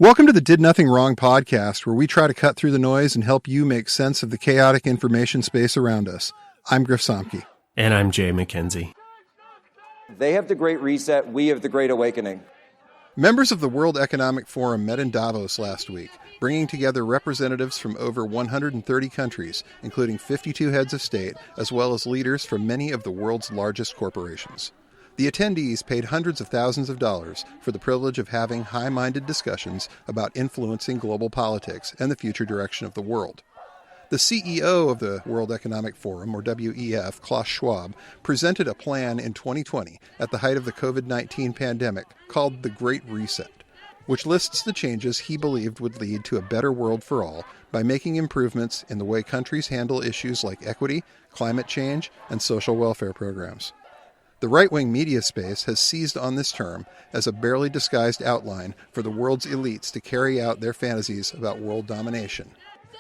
Welcome to the Did Nothing Wrong podcast, where we try to cut through the noise and help you make sense of the chaotic information space around us. I'm Griff Somke. And I'm Jay McKenzie. They have the Great Reset, we have the Great Awakening. Members of the World Economic Forum met in Davos last week, bringing together representatives from over 130 countries, including 52 heads of state, as well as leaders from many of the world's largest corporations. The attendees paid hundreds of thousands of dollars for the privilege of having high-minded discussions about influencing global politics and the future direction of the world. The CEO of the World Economic Forum, or WEF, Klaus Schwab, presented a plan in 2020 at the height of the COVID-19 pandemic called the Great Reset, which lists the changes he believed would lead to a better world for all by making improvements in the way countries handle issues like equity, climate change, and social welfare programs. The right-wing media space has seized on this term as a barely disguised outline for the world's elites to carry out their fantasies about world domination.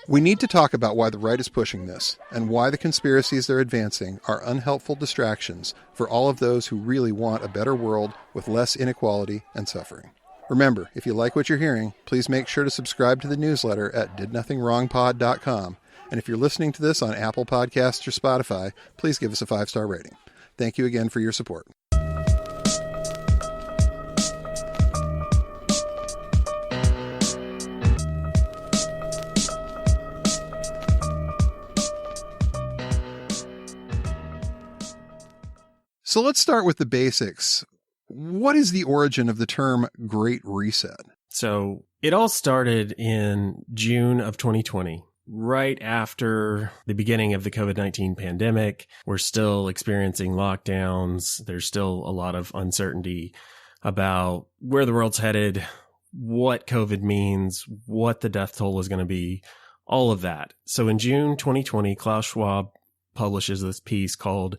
We need to talk about why the right is pushing this, and why the conspiracies they're advancing are unhelpful distractions for all of those who really want a better world with less inequality and suffering. Remember, if you like what you're hearing, please make sure to subscribe to the newsletter at didnothingwrongpod.com. And if you're listening to this on Apple Podcasts or Spotify, please give us a 5-star rating. Thank you again for your support. So let's start with the basics. What is the origin of the term Great Reset? So it all started in June of 2020. Right after the beginning of the COVID-19 pandemic. We're still experiencing lockdowns. There's still a lot of uncertainty about where the world's headed, what COVID means, what the death toll is going to be, all of that. So in June 2020, Klaus Schwab publishes this piece called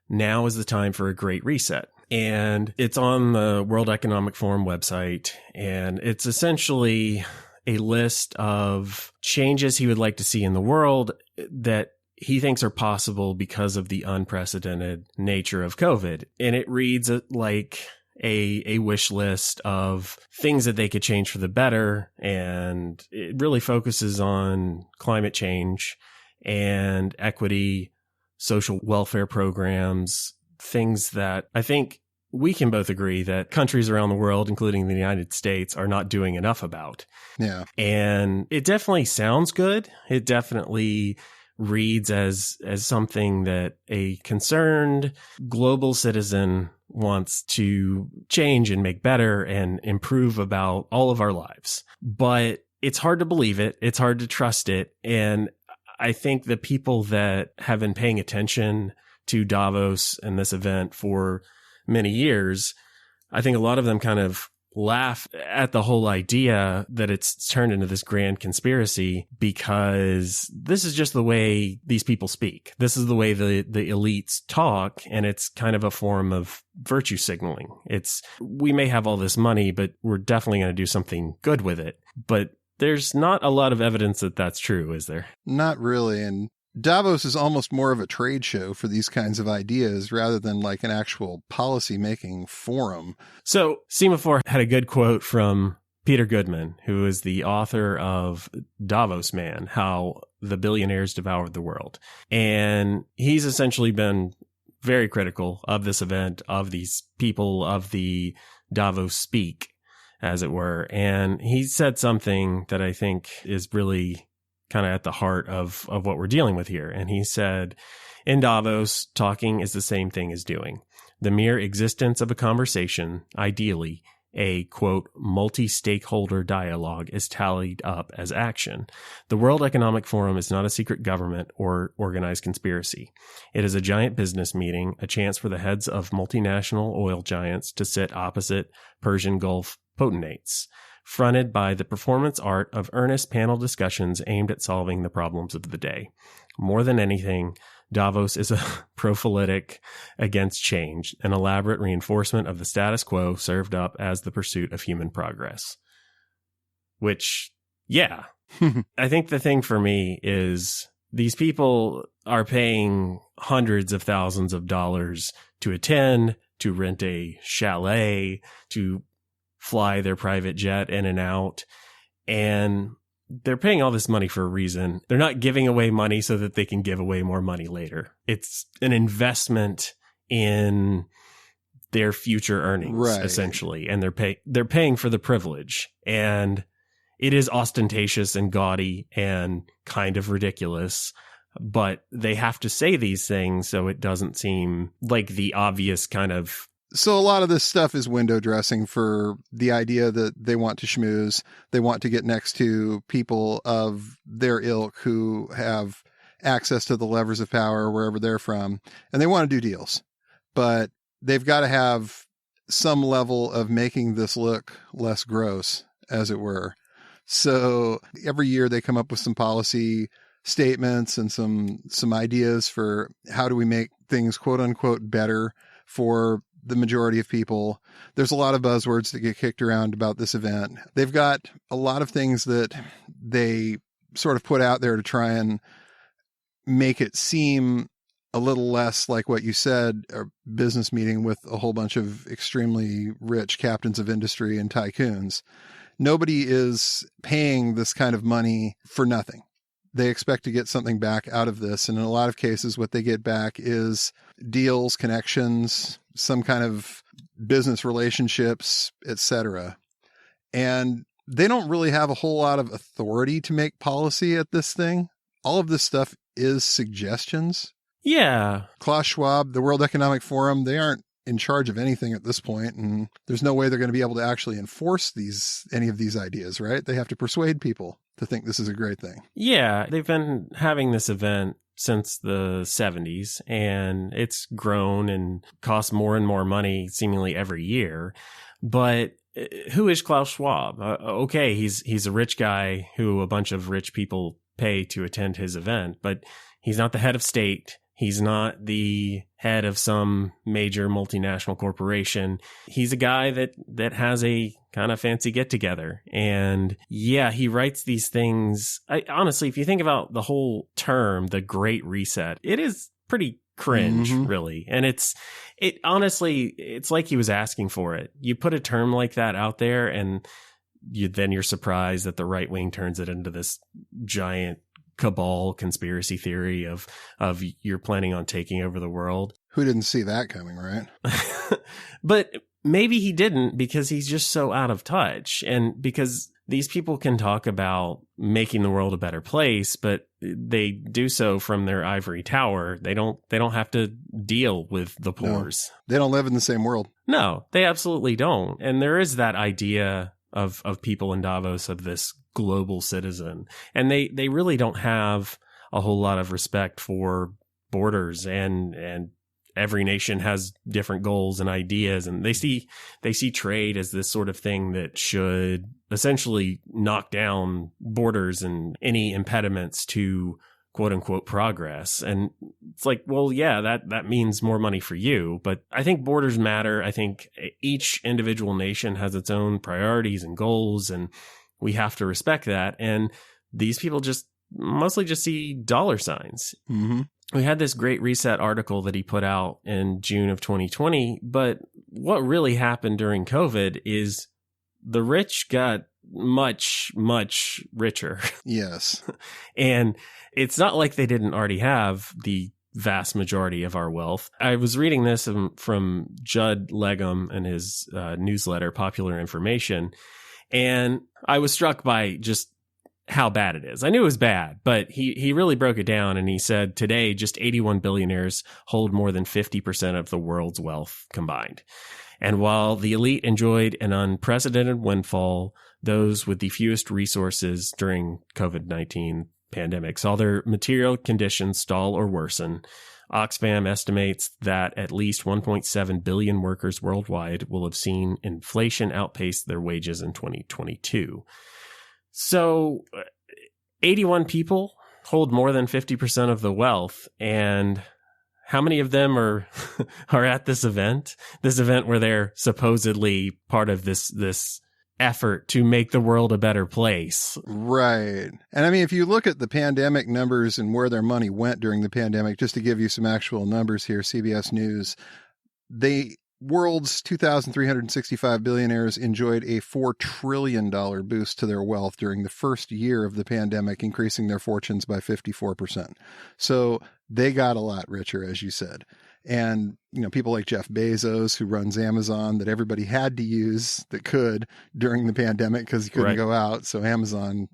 "Now is the Time for a Great Reset." And it's on the World Economic Forum website. And it's essentially a list of changes he would like to see in the world that he thinks are possible because of the unprecedented nature of COVID. And it reads like a wish list of things that they could change for the better. And it really focuses on climate change and equity, social welfare programs, things that I think we can both agree that countries around the world, including the United States, are not doing enough about. Yeah. And it definitely sounds good. It definitely reads as something that a concerned global citizen wants to change and make better and improve about all of our lives. But it's hard to believe it. It's hard to trust it. And I think the people that have been paying attention to Davos and this event for many years, I think a lot of them kind of laugh at the whole idea that it's turned into this grand conspiracy, because this is just the way these people speak. This is the way the elites talk, and it's kind of a form of virtue signaling. We may have all this money, but we're definitely going to do something good with it. But there's not a lot of evidence that that's true, is there? Not really. And Davos is almost more of a trade show for these kinds of ideas rather than like an actual policy-making forum. So Semaphore had a good quote from Peter Goodman, who is the author of Davos Man, How the Billionaires Devoured the World. And he's essentially been very critical of this event, of these people, of the Davos speak, as it were. And he said something that I think is really kind of at the heart of what we're dealing with here. And he said, in Davos, talking is the same thing as doing. The mere existence of a conversation, ideally a, quote, multi-stakeholder dialogue, is tallied up as action. The World Economic Forum is not a secret government or organized conspiracy. It is a giant business meeting, a chance for the heads of multinational oil giants to sit opposite Persian Gulf potentates, fronted by the performance art of earnest panel discussions aimed at solving the problems of the day. More than anything, Davos is a prophylaxis against change, an elaborate reinforcement of the status quo served up as the pursuit of human progress. Which, yeah, I think the thing for me is these people are paying hundreds of thousands of dollars to attend, to rent a chalet, to fly their private jet in and out. And they're paying all this money for a reason. They're not giving away money so that they can give away more money later. It's an investment in their future earnings, essentially. And they're paying for the privilege. And it is ostentatious and gaudy and kind of ridiculous, but they have to say these things so it doesn't seem like the obvious kind of... So a lot of this stuff is window dressing for the idea that they want to schmooze. They want to get next to people of their ilk who have access to the levers of power wherever they're from, and they want to do deals. But they've got to have some level of making this look less gross, as it were. So every year they come up with some policy statements and some ideas for how do we make things quote unquote better for the majority of people. There's a lot of buzzwords that get kicked around about this event. They've got a lot of things that they sort of put out there to try and make it seem a little less like what you said, a business meeting with a whole bunch of extremely rich captains of industry and tycoons. Nobody is paying this kind of money for nothing. They expect to get something back out of this. And in a lot of cases, what they get back is deals, connections, some kind of business relationships, etc. And they don't really have a whole lot of authority to make policy at this thing. All of this stuff is suggestions. Yeah. Klaus Schwab, the World Economic Forum, they aren't in charge of anything at this point, and there's no way they're going to be able to actually enforce any of these ideas, right? They have to persuade people to think this is a great thing. Yeah, they've been having this event since the 70s, and it's grown and costs more and more money seemingly every year. But who is Klaus Schwab? Okay, he's a rich guy who a bunch of rich people pay to attend his event, but he's not the head of state. He's not the head of some major multinational corporation. He's a guy that has a kind of fancy get together. And yeah, he writes these things. Honestly, if you think about the whole term, the Great Reset, it is pretty cringe, really. And honestly, it's like he was asking for it. You put a term like that out there and you're surprised that the right wing turns it into this giant cabal conspiracy theory of you're planning on taking over the world. Who didn't see that coming, right? But maybe he didn't, because he's just so out of touch. And because these people can talk about making the world a better place, but they do so from their ivory tower. They don't have to deal with the pores. No, they don't live in the same world. No, they absolutely don't. And there is that idea of people in Davos of this global citizen. And they really don't have a whole lot of respect for borders, and every nation has different goals and ideas, and they see trade as this sort of thing that should essentially knock down borders and any impediments to quote unquote progress. And it's like, well, yeah, that means more money for you. But I think borders matter. I think each individual nation has its own priorities and goals, and we have to respect that. And these people mostly just see dollar signs. Mm-hmm. We had this Great Reset article that he put out in June of 2020. But what really happened during COVID is the rich got much, much richer. Yes. And it's not like they didn't already have the vast majority of our wealth. I was reading this from Judd Legum and his newsletter, Popular Information, and I was struck by just how bad it is. I knew it was bad, but he really broke it down, and he said today just 81 billionaires hold more than 50% of the world's wealth combined. And while the elite enjoyed an unprecedented windfall, those with the fewest resources during COVID-19 pandemic saw their material conditions stall or worsen. Oxfam estimates that at least 1.7 billion workers worldwide will have seen inflation outpace their wages in 2022. So 81 people hold more than 50% of the wealth, and how many of them are at this event where they're supposedly part of this effort to make the world a better place? Right. And I mean, if you look at the pandemic numbers and where their money went during the pandemic, just to give you some actual numbers here, CBS News, they world's 2,365 billionaires enjoyed a $4 trillion boost to their wealth during the first year of the pandemic, increasing their fortunes by 54%. So they got a lot richer, as you said. And, people like Jeff Bezos, who runs Amazon, that everybody had to use that could during the pandemic because he couldn't go out. So Amazon,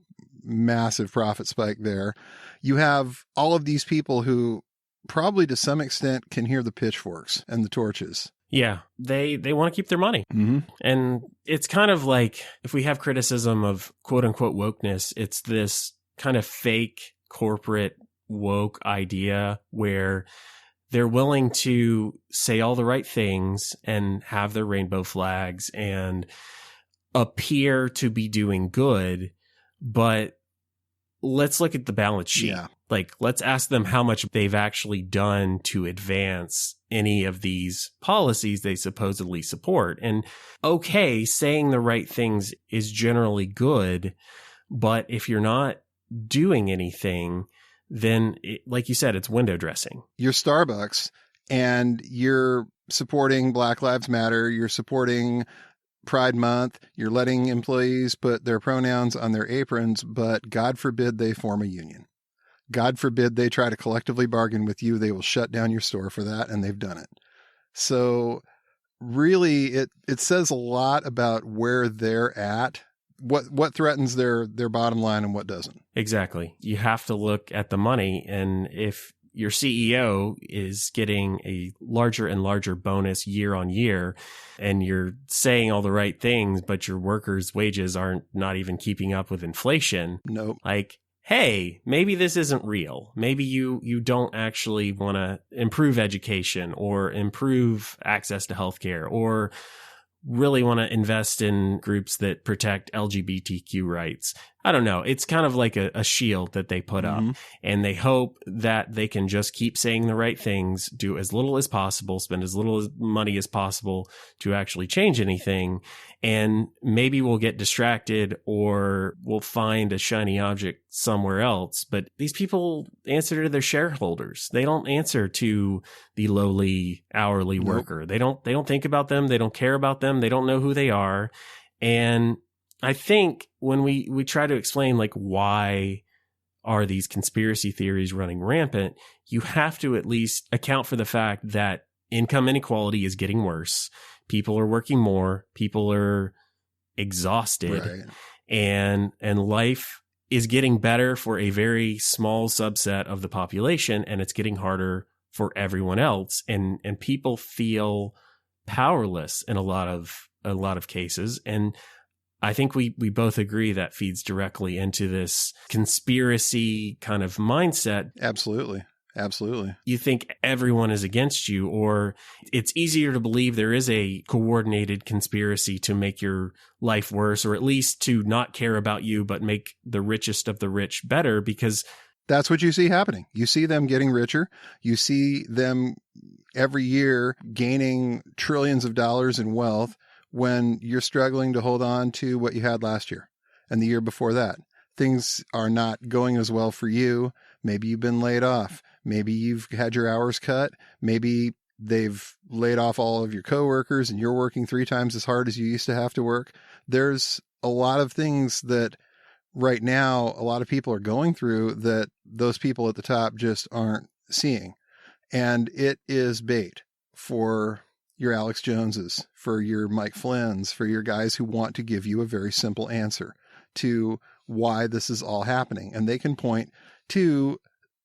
massive profit spike there. You have all of these people who probably to some extent can hear the pitchforks and the torches. Yeah, they want to keep their money. Mm-hmm. And it's kind of like, if we have criticism of quote unquote wokeness, it's this kind of fake corporate woke idea where they're willing to say all the right things and have their rainbow flags and appear to be doing good. But let's look at the balance sheet. Yeah. Like, let's ask them how much they've actually done to advance any of these policies they supposedly support. And okay, saying the right things is generally good, but if you're not doing anything, then like you said, it's window dressing. You're Starbucks and you're supporting Black Lives Matter. You're supporting Pride Month. You're letting employees put their pronouns on their aprons, but God forbid they form a union. God forbid they try to collectively bargain with you. They will shut down your store for that, and they've done it. So really, it says a lot about where they're at, what threatens their bottom line and what doesn't. Exactly. You have to look at the money, and if your CEO is getting a larger and larger bonus year on year, and you're saying all the right things, but your workers' wages aren't not even keeping up with inflation. Nope. Like, hey, maybe this isn't real. Maybe you don't actually want to improve education or improve access to healthcare or really want to invest in groups that protect LGBTQ rights. I don't know. It's kind of like a shield that they put up, and they hope that they can just keep saying the right things, do as little as possible, spend as little money as possible to actually change anything. And maybe we'll get distracted or we'll find a shiny object somewhere else. But these people answer to their shareholders. They don't answer to the lowly hourly worker. They don't think about them. They don't care about them. They don't know who they are. And I think when we try to explain, like, why are these conspiracy theories running rampant, you have to at least account for the fact that income inequality is getting worse. People are working more. People are exhausted. Right. And life is getting better for a very small subset of the population, and it's getting harder for everyone else. And people feel powerless in a lot of cases. And I think we both agree that feeds directly into this conspiracy kind of mindset. Absolutely. Absolutely. You think everyone is against you, or it's easier to believe there is a coordinated conspiracy to make your life worse, or at least to not care about you, but make the richest of the rich better, because that's what you see happening. You see them getting richer. You see them every year gaining trillions of dollars in wealth when you're struggling to hold on to what you had last year and the year before that. Things are not going as well for you. Maybe you've been laid off. Maybe you've had your hours cut. Maybe they've laid off all of your coworkers and you're working 3 times as hard as you used to have to work. There's a lot of things that right now a lot of people are going through that those people at the top just aren't seeing. And it is bait for your Alex Joneses, for your Mike Flynn's, for your guys who want to give you a very simple answer to why this is all happening. And they can point to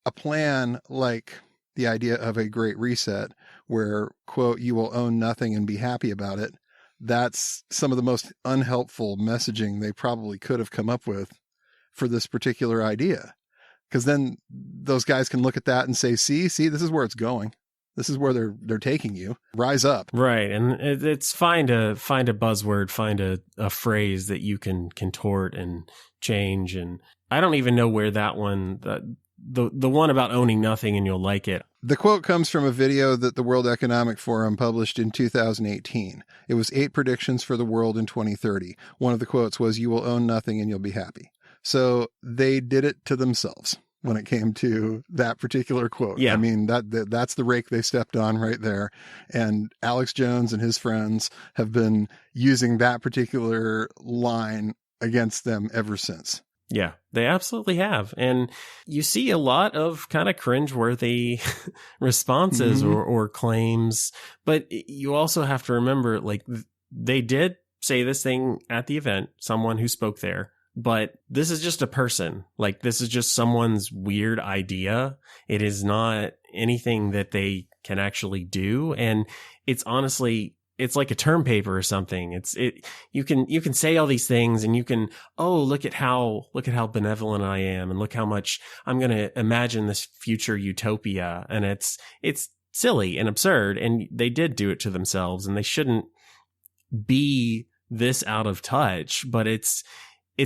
a plan like the idea of a great reset where, quote, you will own nothing and be happy about it. That's some of the most unhelpful messaging they probably could have come up with for this particular idea. Because then those guys can look at that and say, see, this is where it's going. This is where they're taking you. Rise up. Right. And it's fine to find a buzzword, find a phrase that you can contort and change. And I don't even know where that one, the one about owning nothing and you'll like it. The quote comes from a video that the World Economic Forum published in 2018. It was 8 predictions for the world in 2030. One of the quotes was, you will own nothing and you'll be happy. So they did it to themselves. when it came to that particular quote. Yeah. I mean, that's the rake they stepped on right there. And Alex Jones and his friends have been using that particular line against them ever since. Yeah, they absolutely have. And you see a lot of kind of cringeworthy responses or claims, but you also have to remember, like, they did say this thing at the event, someone who spoke there. But this is just a person. Like, this is just someone's weird idea. It is not anything that they can actually do. And it's honestly, it's like a term paper or something. You can say all these things and you can, look at how benevolent I am and look how much I'm going to imagine this future utopia. And it's silly and absurd. And they did do it to themselves, and they shouldn't be this out of touch, but it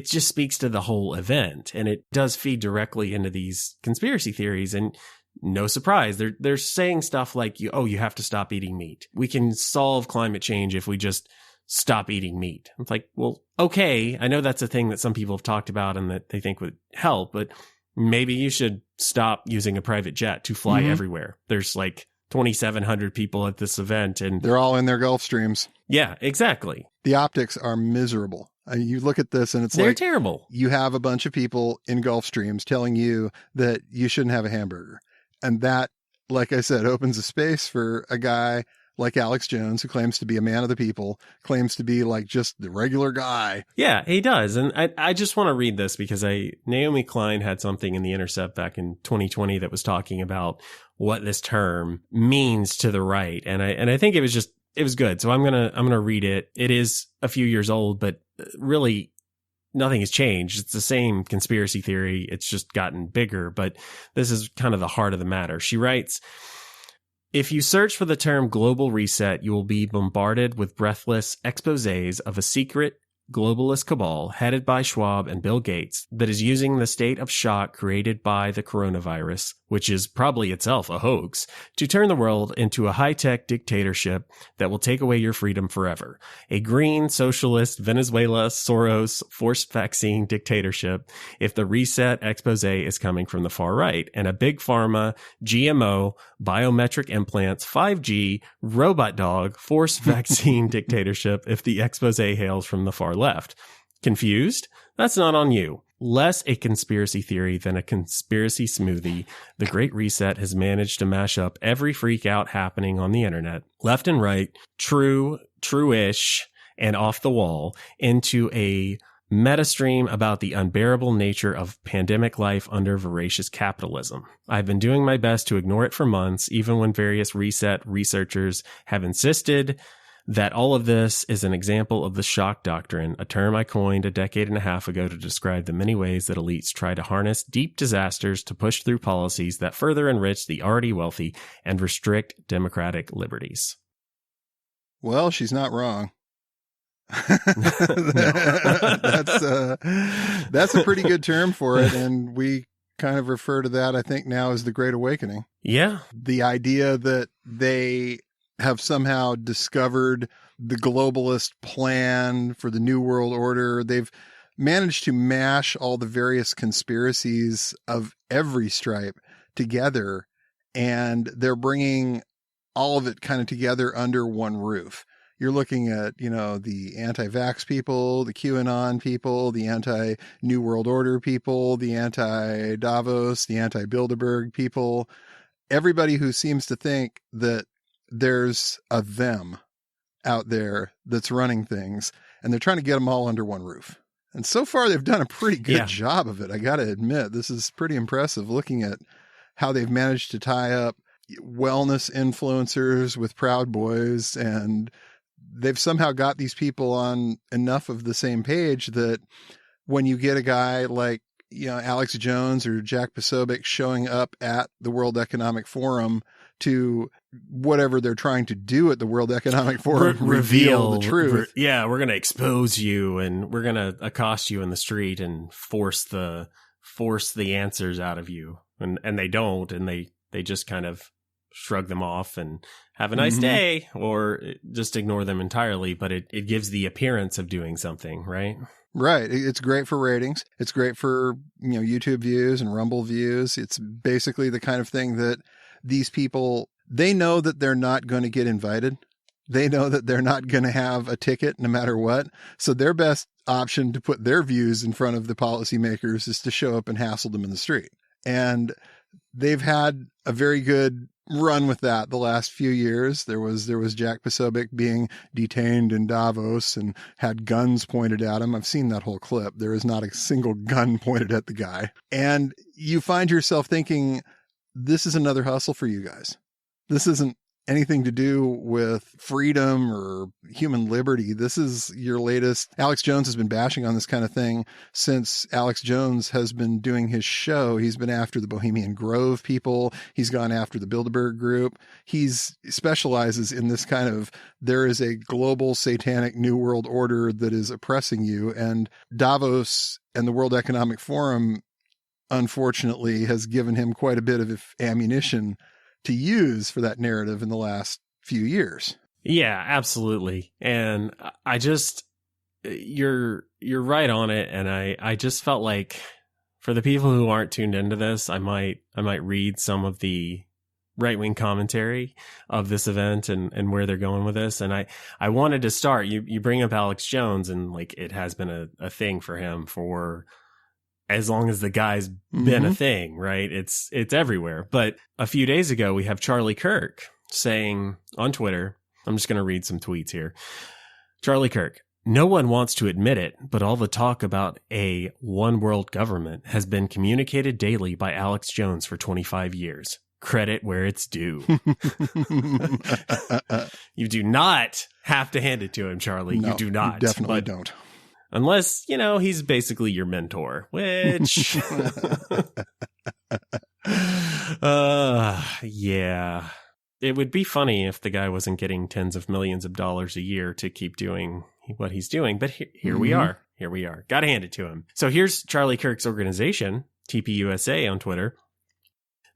just speaks to the whole event, and it does feed directly into these conspiracy theories. And no surprise, they're saying stuff like, you have to stop eating meat. We can solve climate change if we just stop eating meat. It's like, well, okay, I know that's a thing that some people have talked about and that they think would help, but maybe you should stop using a private jet to fly everywhere. There's like 2,700 people at this event, and they're all in their Gulfstreams. Yeah, exactly. The optics are miserable. You look at this and they're terrible. You have a bunch of people in Gulfstreams telling you that you shouldn't have a hamburger. And that, like I said, opens a space for a guy like Alex Jones, who claims to be a man of the people, claims to be like just the regular guy. Yeah, he does. And I just want to read this because Naomi Klein had something in The Intercept back in 2020 that was talking about what this term means to the right. And I think it was good. So I'm going to read it. It is a few years old, but really nothing has changed. It's the same conspiracy theory. It's just gotten bigger, but this is kind of the heart of the matter. She writes, if you search for the term global reset, you will be bombarded with breathless exposés of a secret globalist cabal headed by Schwab and Bill Gates that is using the state of shock created by the coronavirus, which is probably itself a hoax, to turn the world into a high-tech dictatorship that will take away your freedom forever. A green, socialist, Venezuela, Soros, forced vaccine dictatorship if the reset exposé is coming from the far right, and a big pharma, GMO, biometric implants, 5G, robot dog, forced vaccine dictatorship if the exposé hails from the far left. Confused? That's not on you. Less a conspiracy theory than a conspiracy smoothie, the Great Reset has managed to mash up every freak out happening on the internet, left and right, true, true-ish, and off the wall, into a meta-stream about the unbearable nature of pandemic life under voracious capitalism. I've been doing my best to ignore it for months, even when various reset researchers have insisted that all of this is an example of the shock doctrine, a term I coined a decade and a half ago to describe the many ways that elites try to harness deep disasters to push through policies that further enrich the already wealthy and restrict democratic liberties. Well, she's not wrong. That's a pretty good term for it, and we kind of refer to that, I think, now as the Great Awakening. Yeah. The idea that they have somehow discovered the globalist plan for the New World Order. They've managed to mash all the various conspiracies of every stripe together, and they're bringing all of it kind of together under one roof. You're looking at, the anti-vax people, the QAnon people, the anti-New World Order people, the anti-Davos, the anti-Bilderberg people, everybody who seems to think that there's a them out there that's running things, and they're trying to get them all under one roof. And so far they've done a pretty good job of it. I got to admit, this is pretty impressive looking at how they've managed to tie up wellness influencers with Proud Boys, and they've somehow got these people on enough of the same page that when you get a guy like, Alex Jones or Jack Posobiec showing up at the World Economic Forum to whatever they're trying to do at the World Economic Forum, reveal the truth. We're going to expose you, and we're going to accost you in the street and force the answers out of you. And they don't, and they just kind of shrug them off and have a nice day, or just ignore them entirely. But it gives the appearance of doing something, right? Right. It's great for ratings. It's great for, YouTube views and Rumble views. It's basically the kind of thing that these people, they know that they're not going to get invited. They know that they're not going to have a ticket no matter what. So their best option to put their views in front of the policymakers is to show up and hassle them in the street. And they've had a very good run with that the last few years. There was Jack Posobiec being detained in Davos and had guns pointed at him. I've seen that whole clip. There is not a single gun pointed at the guy. And you find yourself thinking, this is another hustle for you guys. This isn't anything to do with freedom or human liberty. This is your latest. Alex Jones has been bashing on this kind of thing since Alex Jones has been doing his show. He's been after the Bohemian Grove people. He's gone after the Bilderberg Group. He specializes in this kind of, there is a global satanic new world order that is oppressing you. And Davos and the World Economic Forum, unfortunately, has given him quite a bit of ammunition to use for that narrative in the last few years. Yeah, absolutely. And you're right on it. And I just felt like for the people who aren't tuned into this, I might read some of the right-wing commentary of this event and where they're going with this. And I wanted to start, you bring up Alex Jones, and like, it has been a thing for him for as long as the guy's been a thing, right? It's everywhere. But a few days ago, we have Charlie Kirk saying on Twitter, I'm just going to read some tweets here. Charlie Kirk, no one wants to admit it, but all the talk about a one world government has been communicated daily by Alex Jones for 25 years. Credit where it's due. You do not have to hand it to him, Charlie. No, you do not. You definitely don't. Unless, he's basically your mentor, which, yeah, it would be funny if the guy wasn't getting tens of millions of dollars a year to keep doing what he's doing. But here we are. Here we are. Got to hand it to him. So here's Charlie Kirk's organization, TPUSA on Twitter.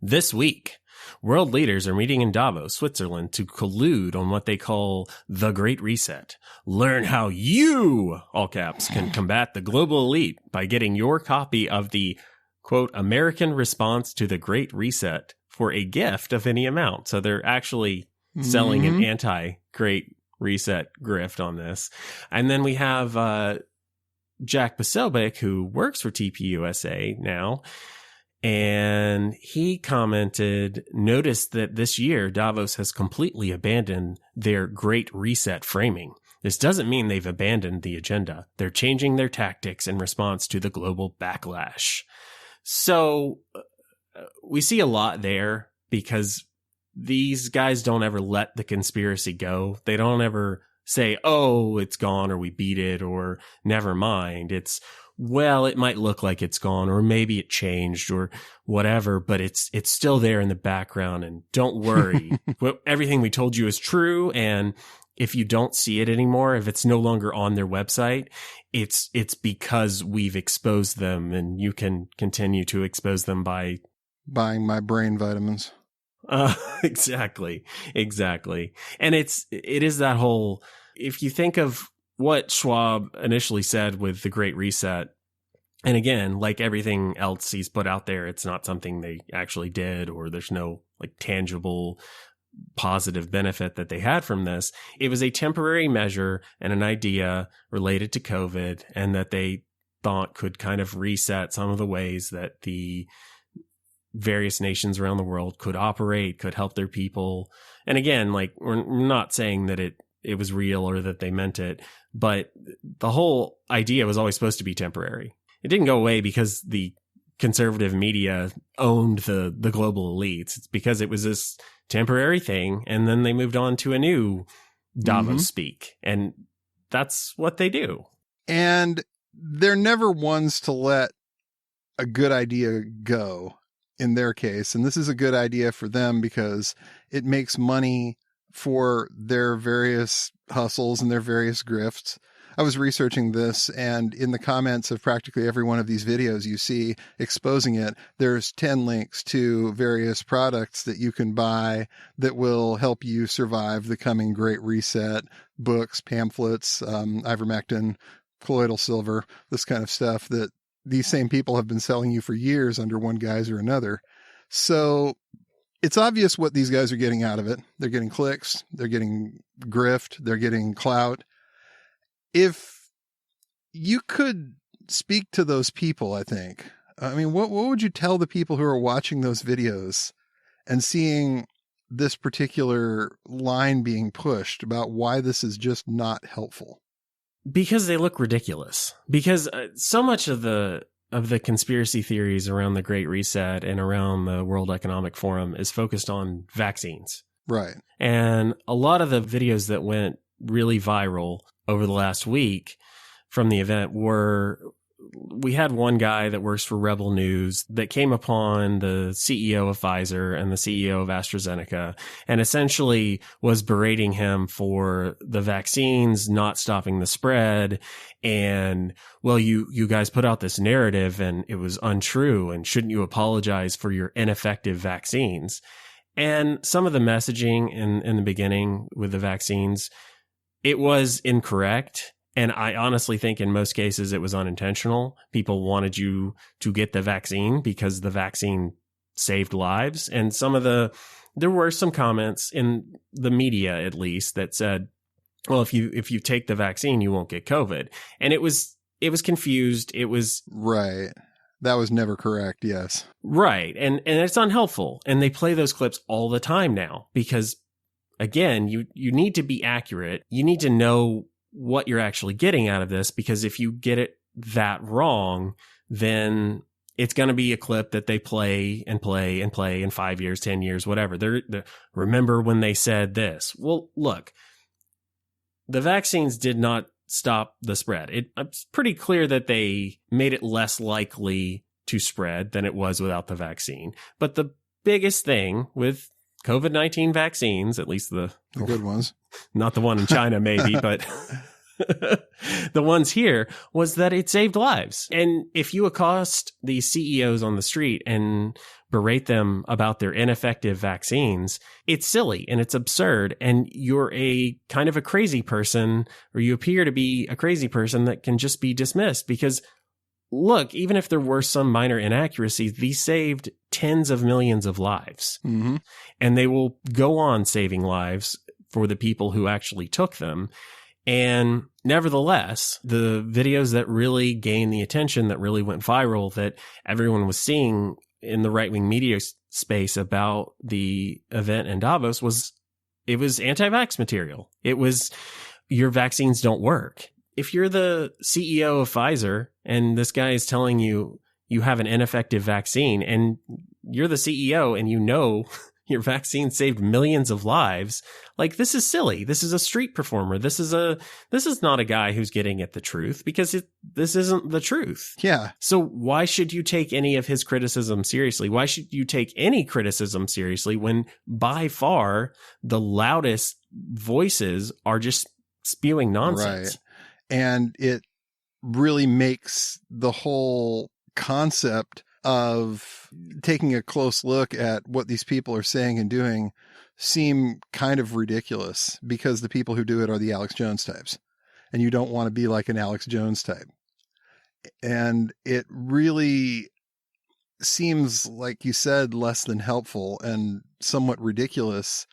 This week, world leaders are meeting in Davos, Switzerland, to collude on what they call the Great Reset. Learn how you, all caps, can combat the global elite by getting your copy of the, quote, American response to the Great Reset for a gift of any amount. So they're actually selling an anti-Great Reset grift on this. And then we have Jack Posobiec, who works for TPUSA now. And he commented, notice that this year Davos has completely abandoned their Great Reset framing. This doesn't mean they've abandoned the agenda. They're changing their tactics in response to the global backlash. So we see a lot there because these guys don't ever let the conspiracy go. They don't ever say, oh, it's gone, or we beat it, or never mind. It's, well, it might look like it's gone, or maybe it changed, or whatever, but it's still there in the background. And don't worry, everything we told you is true. And if you don't see it anymore, if it's no longer on their website, it's because we've exposed them, and you can continue to expose them by buying my brain vitamins. Exactly. And it is that whole, if you think of what Schwab initially said with the Great Reset, and again, like everything else he's put out there, it's not something they actually did, or there's no like tangible positive benefit that they had from this. It was a temporary measure and an idea related to COVID, and that they thought could kind of reset some of the ways that the various nations around the world could operate, could help their people. And again, like, we're not saying that it was real or that they meant it, but the whole idea was always supposed to be temporary. It didn't go away because the conservative media owned the global elites. It's because it was this temporary thing, and then they moved on to a new Davos speak, and that's what they do. And they're never ones to let a good idea go in their case. And this is a good idea for them because it makes money for their various hustles and their various grifts. I was researching this, and in the comments of practically every one of these videos you see exposing it, there's 10 links to various products that you can buy that will help you survive the coming Great Reset: books, pamphlets, ivermectin, colloidal silver, this kind of stuff that these same people have been selling you for years under one guise or another. So it's obvious what these guys are getting out of it. They're getting clicks, they're getting grift, they're getting clout. If you could speak to those people, I think, I mean, what would you tell the people who are watching those videos and seeing this particular line being pushed about why this is just not helpful? Because they look ridiculous. Because so much of the conspiracy theories around the Great Reset and around the World Economic Forum is focused on vaccines. Right. And a lot of the videos that went really viral over the last week from the event we had one guy that works for Rebel News that came upon the CEO of Pfizer and the CEO of AstraZeneca and essentially was berating him for the vaccines not stopping the spread. And, well, you guys put out this narrative and it was untrue. And shouldn't you apologize for your ineffective vaccines? And some of the messaging in the beginning with the vaccines, it was incorrect. And I honestly think in most cases it was unintentional. People wanted you to get the vaccine because the vaccine saved lives. And there were some comments in the media, at least, that said, well, if you take the vaccine, you won't get COVID. And it was confused. It was right. That was never correct. Yes. Right. And it's unhelpful. And they play those clips all the time now because, again, you need to be accurate. You need to know what you're actually getting out of this, because if you get it that wrong, then it's going to be a clip that they play and play and play in 5 years, 10 years, whatever. Remember when they said this? Well, look, the vaccines did not stop the spread. It's pretty clear that they made it less likely to spread than it was without the vaccine. But the biggest thing with COVID-19 vaccines, at least the good ones, not the one in China, maybe, but the ones here, was that it saved lives. And if you accost these CEOs on the street and berate them about their ineffective vaccines, it's silly and it's absurd. And you're a kind of a crazy person, or you appear to be a crazy person that can just be dismissed because, look, even if there were some minor inaccuracies, these saved tens of millions of lives. Mm-hmm. And they will go on saving lives for the people who actually took them. And nevertheless, the videos that really gained the attention, that really went viral, that everyone was seeing in the right-wing media space about the event in Davos was anti-vax material. It was, your vaccines don't work. If you're the CEO of Pfizer and this guy is telling you you have an ineffective vaccine and you're the CEO and you know your vaccine saved millions of lives, like, this is silly. This is a street performer. This is not a guy who's getting at the truth, because this isn't the truth. Yeah. So why should you take any of his criticism seriously? Why should you take any criticism seriously when by far the loudest voices are just spewing nonsense? Right. And it really makes the whole concept of taking a close look at what these people are saying and doing seem kind of ridiculous, because the people who do it are the Alex Jones types, and you don't want to be like an Alex Jones type. And it really seems, like you said, less than helpful and somewhat ridiculous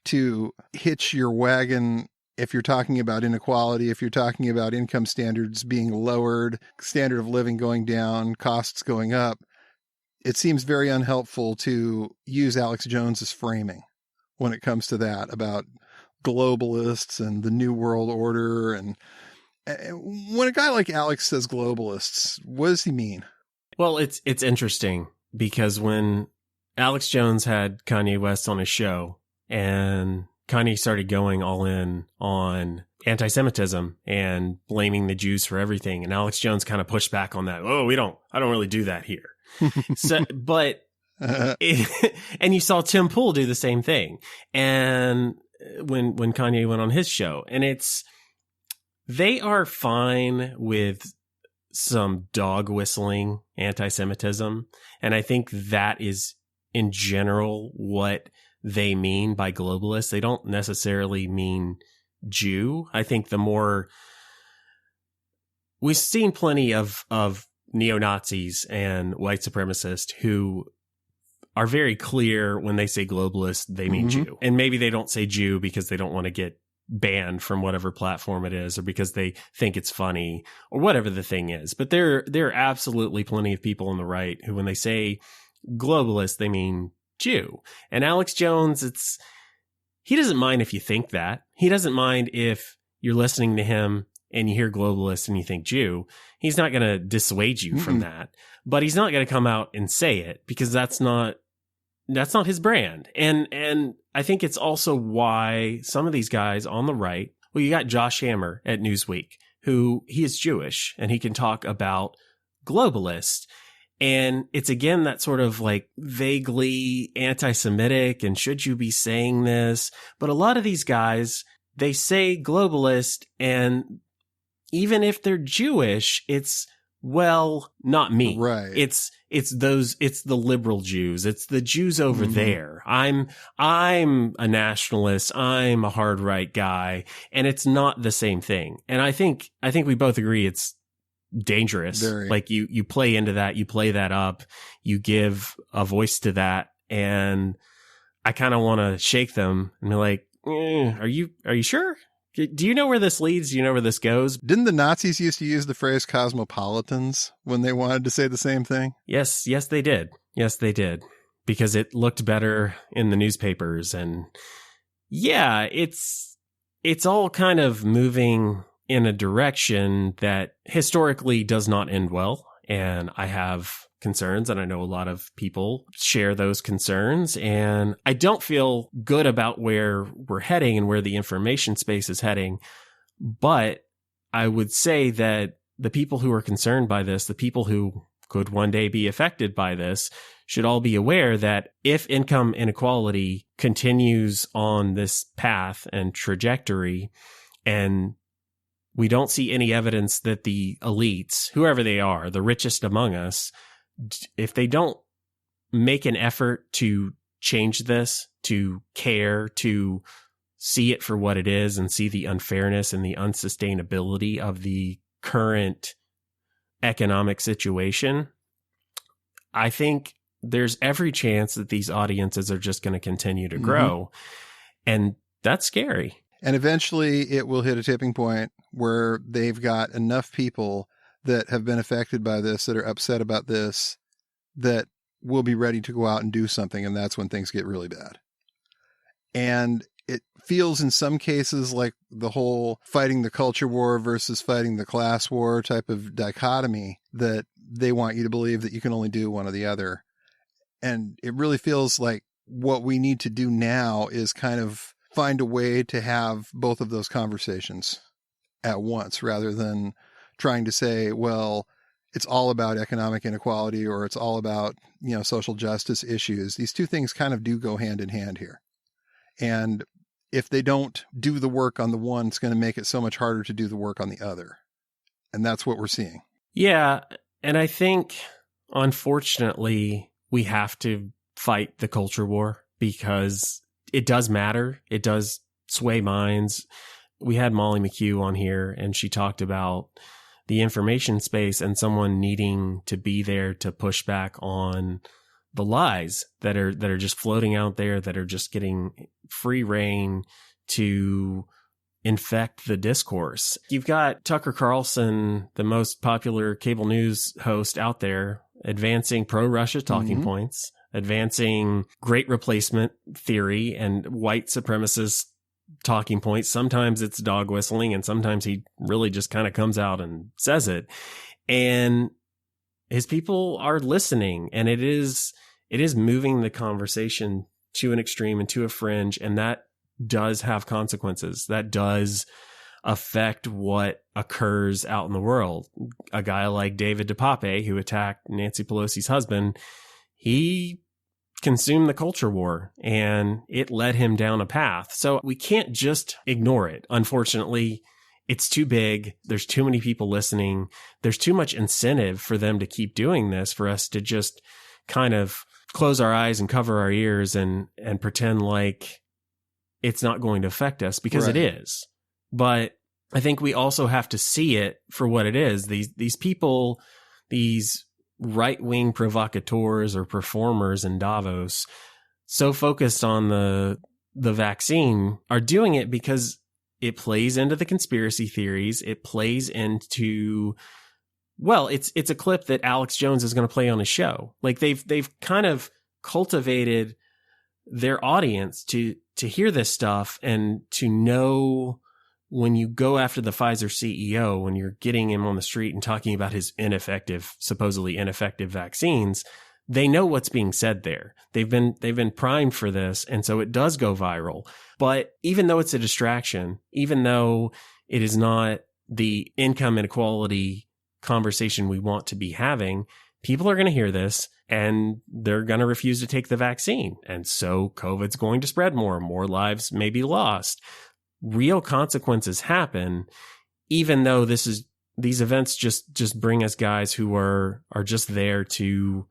to hitch your wagon if you're talking about inequality, if you're talking about income standards being lowered, standard of living going down, costs going up. It seems very unhelpful to use Alex Jones's framing when it comes to that, about globalists and the New World Order. And when a guy like Alex says globalists, what does he mean? Well, it's interesting, because when Alex Jones had Kanye West on his show and Kanye started going all in on anti-Semitism and blaming the Jews for everything, and Alex Jones kind of pushed back on that. Oh, I don't really do that here. So, but, and you saw Tim Pool do the same thing. And when Kanye went on his show, and they are fine with some dog whistling anti-Semitism. And I think that is in general what they mean by globalists. They don't necessarily mean Jew. I think the more we've seen plenty of neo-Nazis and white supremacists who are very clear when they say globalist, they mean Jew. And maybe they don't say Jew because they don't want to get banned from whatever platform it is, or because they think it's funny, or whatever the thing is. But there are absolutely plenty of people on the right who, when they say globalist, they mean Jew. And Alex Jones, he doesn't mind if you think that. He doesn't mind if you're listening to him and you hear globalist and you think Jew. He's not going to dissuade you from that, but he's not going to come out and say it, because that's not his brand. And I think it's also why some of these guys on the right, well, you got Josh Hammer at Newsweek, who he is Jewish and he can talk about globalist. And it's, again, that sort of like vaguely anti-Semitic and should you be saying this? But a lot of these guys, they say globalist, and even if they're Jewish, it's, well, not me. Right. It's the liberal Jews. It's the Jews over there. I'm a nationalist. I'm a hard right guy. And it's not the same thing. And I think we both agree it's dangerous. Very. Like you play into that, you play that up, you give a voice to that. And I kind of want to shake them and be like, are you sure? Do you know where this leads? Do you know where this goes? Didn't the Nazis used to use the phrase cosmopolitans when they wanted to say the same thing? Yes, they did. Yes, they did. Because it looked better in the newspapers. And yeah, it's all kind of moving in a direction that historically does not end well. And I have concerns, and I know a lot of people share those concerns, and I don't feel good about where we're heading and where the information space is heading. But I would say that the people who are concerned by this, the people who could one day be affected by this, should all be aware that if income inequality continues on this path and trajectory, and we don't see any evidence that the elites, whoever they are, the richest among us, if they don't make an effort to change this, to care, to see it for what it is and see the unfairness and the unsustainability of the current economic situation, I think there's every chance that these audiences are just going to continue to grow. And that's scary. And eventually it will hit a tipping point where they've got enough people that have been affected by this, that are upset about this, that will be ready to go out and do something. And that's when things get really bad. And it feels in some cases like the whole fighting the culture war versus fighting the class war type of dichotomy, that they want you to believe that you can only do one or the other. And it really feels like what we need to do now is kind of find a way to have both of those conversations at once, rather than trying to say, well, it's all about economic inequality or it's all about, social justice issues. These two things kind of do go hand in hand here. And if they don't do the work on the one, it's going to make it so much harder to do the work on the other. And that's what we're seeing. Yeah. And I think, unfortunately, we have to fight the culture war because it does matter. It does sway minds. We had Molly McHugh on here, and she talked about the information space and someone needing to be there to push back on the lies that are just floating out there, that are just getting free reign to infect the discourse. You've got Tucker Carlson, the most popular cable news host out there, advancing pro-Russia talking points, advancing great replacement theory and white supremacist talking points. Sometimes it's dog whistling, and sometimes he really just kind of comes out and says it. And his people are listening, and it is moving the conversation to an extreme and to a fringe, and that does have consequences. That does affect what occurs out in the world. A guy like David DePape, who attacked Nancy Pelosi's husband, he consumed the culture war, and it led him down a path. So we can't just ignore it. Unfortunately, it's too big. There's too many people listening. There's too much incentive for them to keep doing this, for us to just kind of close our eyes and cover our ears and pretend like it's not going to affect us, because it is. But I think we also have to see it for what it is. These people, these right-wing provocateurs or performers in Davos, so focused on the vaccine, are doing it because it plays into the conspiracy theories. It plays into, well, it's a clip that Alex Jones is going to play on his show. Like they've kind of cultivated their audience to hear this stuff and to know when you go after the Pfizer CEO, when you're getting him on the street and talking about his supposedly ineffective vaccines, they know what's being said there. They've been primed for this. And so it does go viral. But even though it's a distraction, even though it is not the income inequality conversation we want to be having, people are going to hear this and they're going to refuse to take the vaccine. And so COVID's going to spread more lives may be lost. Real consequences happen, even though these events just bring us guys who are just there to,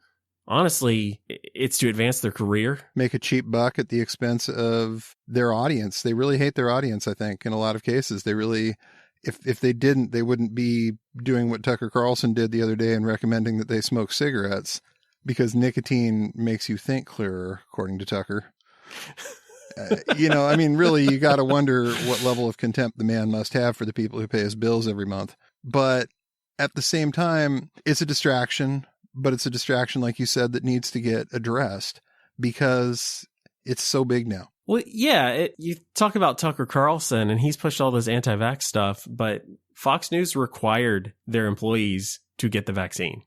honestly, it's to advance their career. Make a cheap buck at the expense of their audience. They really hate their audience, I think, in a lot of cases. They really, if they didn't, they wouldn't be doing what Tucker Carlson did the other day and recommending that they smoke cigarettes because nicotine makes you think clearer, according to Tucker. I mean, really, you got to wonder what level of contempt the man must have for the people who pay his bills every month. But at the same time, it's a distraction, but it's a distraction, like you said, that needs to get addressed because it's so big now. Well, yeah, you talk about Tucker Carlson and he's pushed all this anti-vax stuff, but Fox News required their employees to get the vaccine.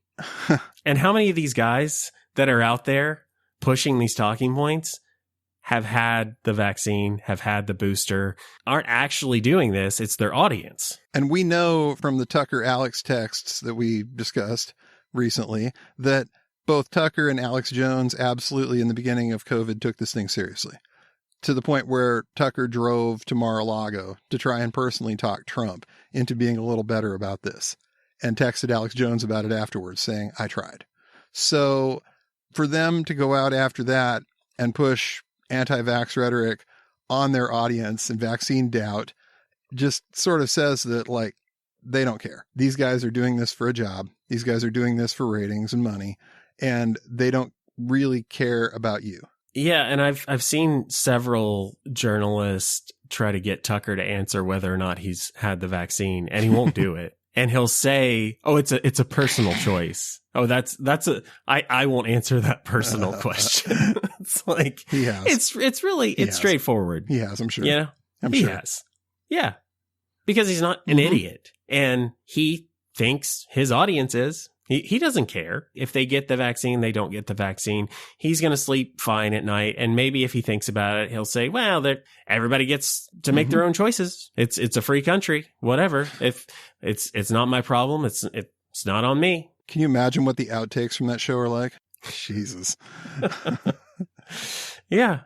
And how many of these guys that are out there pushing these talking points have had the vaccine, have had the booster, aren't actually doing this? It's their audience. And we know from the Tucker Alex texts that we discussed recently that both Tucker and Alex Jones absolutely in the beginning of COVID took this thing seriously, to the point where Tucker drove to Mar-a-Lago to try and personally talk Trump into being a little better about this and texted Alex Jones about it afterwards saying, I tried. So for them to go out after that and push anti-vax rhetoric on their audience and vaccine doubt just sort of says that, like, they don't care. These guys are doing this for a job. These guys are doing this for ratings and money, and they don't really care about you. Yeah, and I've seen several journalists try to get Tucker to answer whether or not he's had the vaccine, and he won't do it. And he'll say, "Oh, it's a personal choice. Oh, I won't answer that personal question." It's like he has. It's straightforward. He has, I'm sure. Yeah, I'm he sure. has. Yeah, because he's not an idiot, and he thinks his audience is. He doesn't care if they get the vaccine, they don't get the vaccine. He's going to sleep fine at night. And maybe if he thinks about it, he'll say, well, everybody gets to make their own choices. It's a free country, whatever. If it's not my problem, it's not on me. Can you imagine what the outtakes from that show are like? Jesus. Yeah.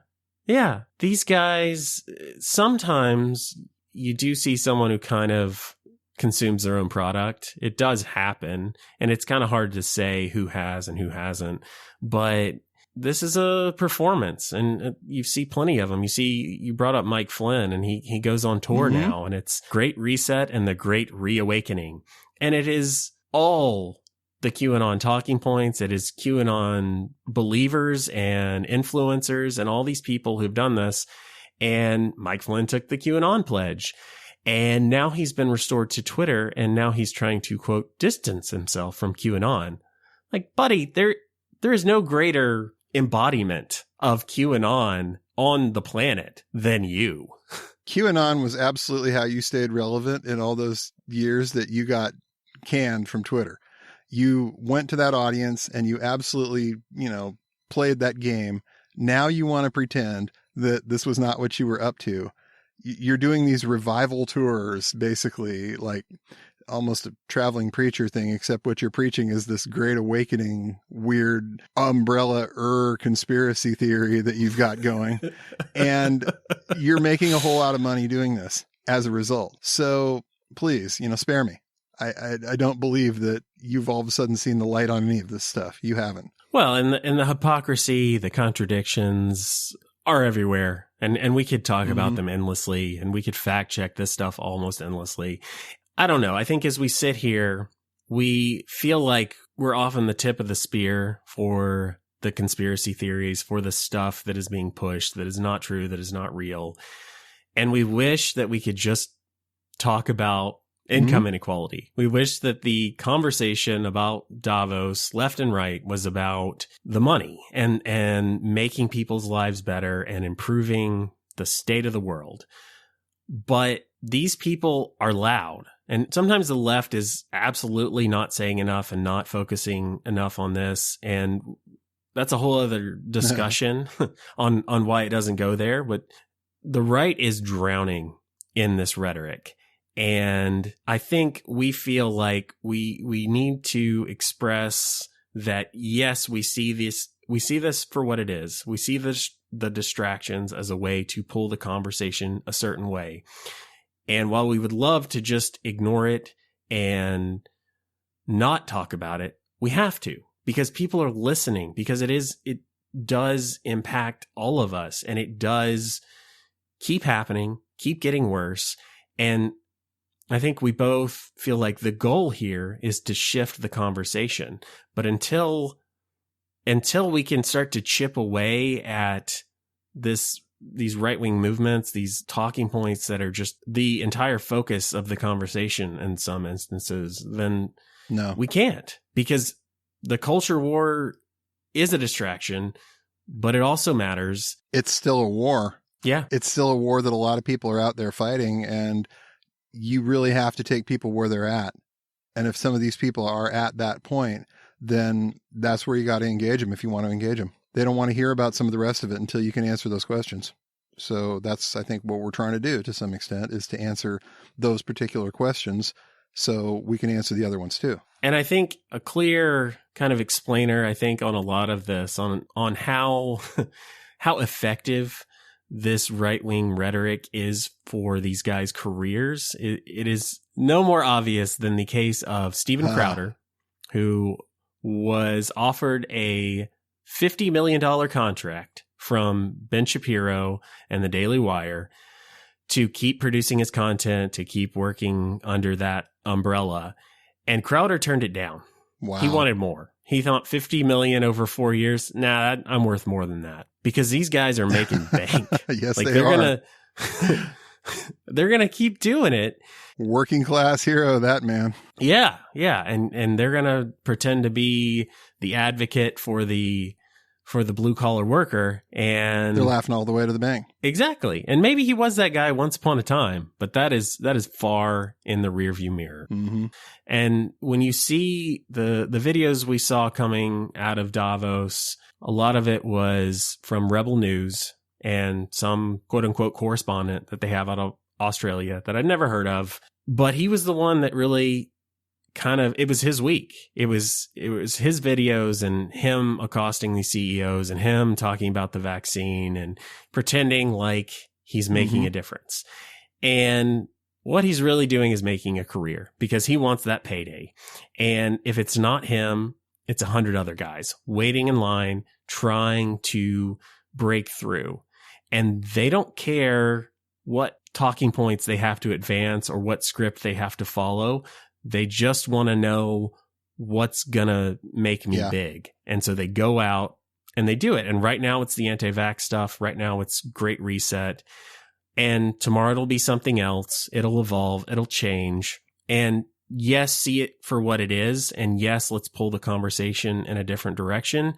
Yeah. These guys, sometimes you do see someone who kind of consumes their own product. It does happen, and it's kind of hard to say who has and who hasn't, but this is a performance, and you see plenty of them. You brought up Mike Flynn, and he goes on tour now, and it's Great Reset and the Great Reawakening, and it is all the QAnon talking points. It is QAnon believers and influencers and all these people who've done this, and Mike Flynn took the QAnon pledge. And now he's been restored to Twitter, and now he's trying to, quote, distance himself from QAnon. Like, buddy, there is no greater embodiment of QAnon on the planet than you. QAnon was absolutely how you stayed relevant in all those years that you got canned from Twitter. You went to that audience and you absolutely, played that game. Now you want to pretend that this was not what you were up to. You're doing these revival tours, basically, like almost a traveling preacher thing, except what you're preaching is this great awakening, weird umbrella conspiracy theory that you've got going. And you're making a whole lot of money doing this as a result. So please, spare me. I don't believe that you've all of a sudden seen the light on any of this stuff. You haven't. Well, and the hypocrisy, the contradictions, are everywhere. And we could talk about them endlessly, and we could fact check this stuff almost endlessly. I don't know. I think as we sit here, we feel like we're often the tip of the spear for the conspiracy theories, for the stuff that is being pushed, that is not true, that is not real. And we wish that we could just talk about income inequality. We wish that the conversation about Davos, left and right, was about the money and making people's lives better and improving the state of the world. But these people are loud. And sometimes the left is absolutely not saying enough and not focusing enough on this. And that's a whole other discussion on why it doesn't go there. But the right is drowning in this rhetoric. And I think we feel like we need to express that, yes, we see this for what it is. We see the distractions as a way to pull the conversation a certain way. And while we would love to just ignore it and not talk about it, we have to, because people are listening, because it does impact all of us, and it does keep happening, keep getting worse. And I think we both feel like the goal here is to shift the conversation. But until we can start to chip away at these right-wing movements, these talking points that are just the entire focus of the conversation in some instances, then we can't, because the culture war is a distraction, but it also matters. It's still a war. Yeah. It's still a war that a lot of people are out there fighting, and you really have to take people where they're at. And if some of these people are at that point, then that's where you got to engage them if you want to engage them. They don't want to hear about some of the rest of it until you can answer those questions. So that's, I think, what we're trying to do to some extent, is to answer those particular questions so we can answer the other ones too. And I think a clear kind of explainer, I think, on a lot of this, on how effective this right-wing rhetoric is for these guys' careers, it is no more obvious than the case of Steven Crowder, who was offered a $50 million contract from Ben Shapiro and the Daily Wire to keep producing his content, to keep working under that umbrella. And Crowder turned it down. Wow. He wanted more. He thought $50 million over 4 years. Nah, I'm worth more than that, because these guys are making bank. Yes, like, they're are. They're going to keep doing it. Working class hero, that man. Yeah. Yeah. And they're going to pretend to be the advocate for the blue collar worker, and they're laughing all the way to the bank. Exactly. And maybe he was that guy once upon a time, but that is far in the rearview mirror. Mm-hmm. And when you see the videos we saw coming out of Davos, a lot of it was from Rebel News and some quote unquote correspondent that they have out of Australia that I'd never heard of. But he was the one that really it was his week. It was his videos and him accosting these CEOs and him talking about the vaccine and pretending like he's making a difference. And what he's really doing is making a career, because he wants that payday. And if it's not him, it's 100 other guys waiting in line, trying to break through. And they don't care what talking points they have to advance or what script they have to follow. They just want to know what's going to make me big. And so they go out and they do it. And right now it's the anti-vax stuff. Right now it's Great Reset. And tomorrow it'll be something else. It'll evolve. It'll change. And yes, see it for what it is. And yes, let's pull the conversation in a different direction.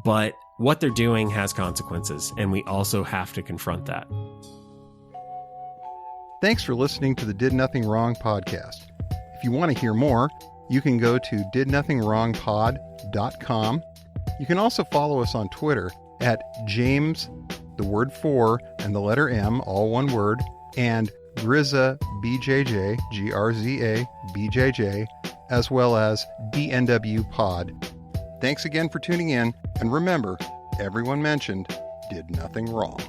But what they're doing has consequences. And we also have to confront that. Thanks for listening to the Did Nothing Wrong podcast. If you want to hear more, you can go to didnothingwrongpod.com. You can also follow us on Twitter at James, the word 4, and the letter M, all one word, and Grizza BJJ, Grza BJJ, as well as DNW Pod. Thanks again for tuning in, and remember, everyone mentioned did nothing wrong.